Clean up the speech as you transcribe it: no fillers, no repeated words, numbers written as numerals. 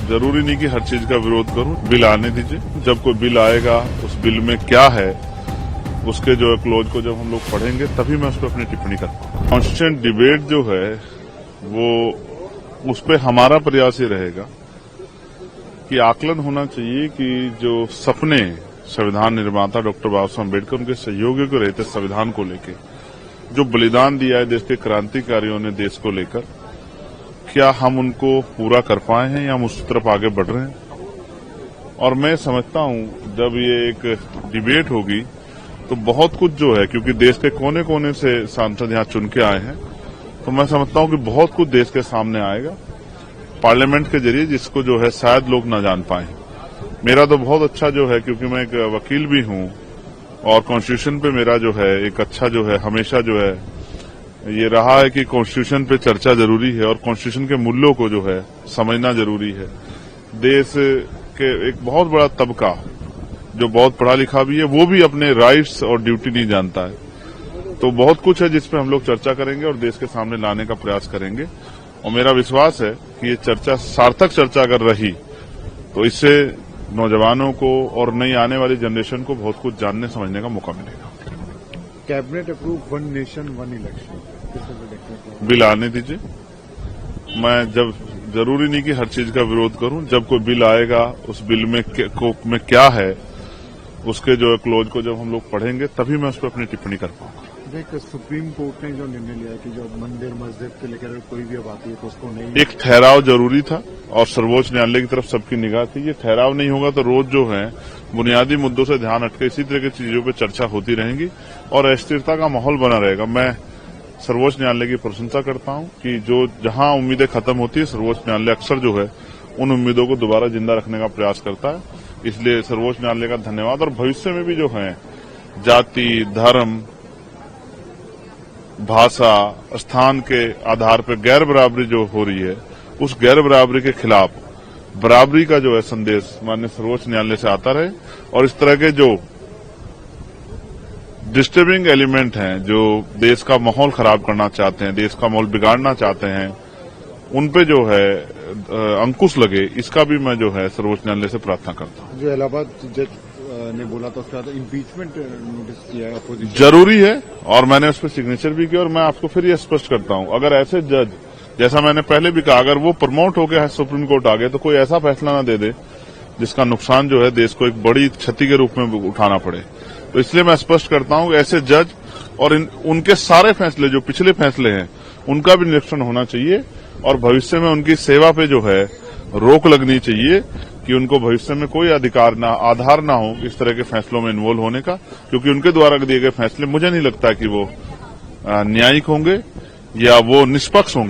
जरूरी नहीं कि हर चीज का विरोध करूं। बिल आने दीजिए, जब कोई बिल आएगा उस बिल में क्या है उसके जो है क्लोज को जब हम लोग पढ़ेंगे तभी मैं उस पर अपनी टिप्पणी कर पाऊंगा। कॉन्स्टिट्यूशन डिबेट जो है वो उस पर हमारा प्रयास ही रहेगा कि आकलन होना चाहिए कि जो सपने संविधान निर्माता डॉक्टर बाबा साहब अम्बेडकर उनके सहयोगियों को रहते संविधान को लेकर, जो बलिदान दिया है देश के क्रांतिकारियों ने देश को लेकर, क्या हम उनको पूरा कर पाए हैं या हम उस तरफ आगे बढ़ रहे हैं। और मैं समझता हूं जब ये एक डिबेट होगी तो बहुत कुछ जो है, क्योंकि देश के कोने कोने से सांसद यहां चुन के आए हैं, तो मैं समझता हूं कि बहुत कुछ देश के सामने आएगा पार्लियामेंट के जरिए जिसको जो है शायद लोग न जान पाए। मेरा तो बहुत अच्छा जो है, क्योंकि मैं एक वकील भी हूं और कॉन्स्टिट्यूशन पे मेरा जो है एक अच्छा जो है हमेशा जो है ये रहा है कि कॉन्स्टिट्यूशन पे चर्चा जरूरी है और कॉन्स्टिट्यूशन के मूल्यों को जो है समझना जरूरी है। देश के एक बहुत बड़ा तबका जो बहुत पढ़ा लिखा भी है वो भी अपने राइट्स और ड्यूटी नहीं जानता है। तो बहुत कुछ है जिस पे हम लोग चर्चा करेंगे और देश के सामने लाने का प्रयास करेंगे और मेरा विश्वास है कि ये चर्चा सार्थक चर्चा अगर रही तो इससे नौजवानों को और नई आने वाली जनरेशन को बहुत कुछ जानने समझने का मौका मिलेगा। Cabinet approve one nation one election, bill आने दीजिए। मैं जब जरूरी नहीं कि हर चीज का विरोध करूं, जब कोई बिल आएगा उस बिल में क्या है उसके जो है क्लोज को जब हम लोग पढ़ेंगे तभी मैं उस पर अपनी टिप्पणी कर पाऊंगा। देख, सुप्रीम कोर्ट ने जो निर्णय लिया कि जो मंदिर मस्जिद के लेकर कोई भी अब आती है तो उसको नहीं, एक ठहराव जरूरी था और सर्वोच्च न्यायालय की तरफ सबकी निगाह थी। ये ठहराव नहीं होगा तो रोज जो है बुनियादी मुद्दों से ध्यान हटके इसी तरह की चीजों पर चर्चा होती रहेगी और अस्थिरता का माहौल बना रहेगा। मैं सर्वोच्च न्यायालय की प्रशंसा करता हूं कि जो जहां उम्मीदें खत्म होती है सर्वोच्च न्यायालय अक्सर जो है उन उम्मीदों को दोबारा जिंदा रखने का प्रयास करता है। इसलिए सर्वोच्च न्यायालय का धन्यवाद। और भविष्य में भी जो है जाति, धर्म, भाषा, स्थान के आधार पर गैर बराबरी जो हो रही है उस गैर बराबरी के खिलाफ बराबरी का जो है संदेश माननीय सर्वोच्च न्यायालय से आता रहे और इस तरह के जो डिस्टर्बिंग एलिमेंट हैं जो देश का माहौल खराब करना चाहते हैं, देश का माहौल बिगाड़ना चाहते हैं, उन पे जो है अंकुश लगे, इसका भी मैं जो है सर्वोच्च न्यायालय से प्रार्थना करता हूं। जो इलाहाबाद जज ने बोला था उसके बाद इम्पीचमेंट नोटिस किया है अपोजिशन, जरूरी है और मैंने उस पर सिग्नेचर भी किया। और मैं आपको फिर ये स्पष्ट करता हूं, अगर ऐसे जज, जैसा मैंने पहले भी कहा, अगर वो प्रमोट होकर सुप्रीम कोर्ट आ गए तो कोई ऐसा फैसला न दे दे जिसका नुकसान जो है देश को एक बड़ी क्षति के रूप में उठाना पड़े। तो इसलिए मैं स्पष्ट करता हूं ऐसे जज और उनके सारे फैसले जो पिछले फैसले हैं उनका भी निरीक्षण होना चाहिए और भविष्य में उनकी सेवा पे जो है रोक लगनी चाहिए कि उनको भविष्य में कोई आधार ना हो इस तरह के फैसलों में इन्वॉल्व होने का, क्योंकि उनके द्वारा दिए गए फैसले मुझे नहीं लगता कि वो न्यायिक होंगे या वो निष्पक्ष होंगे।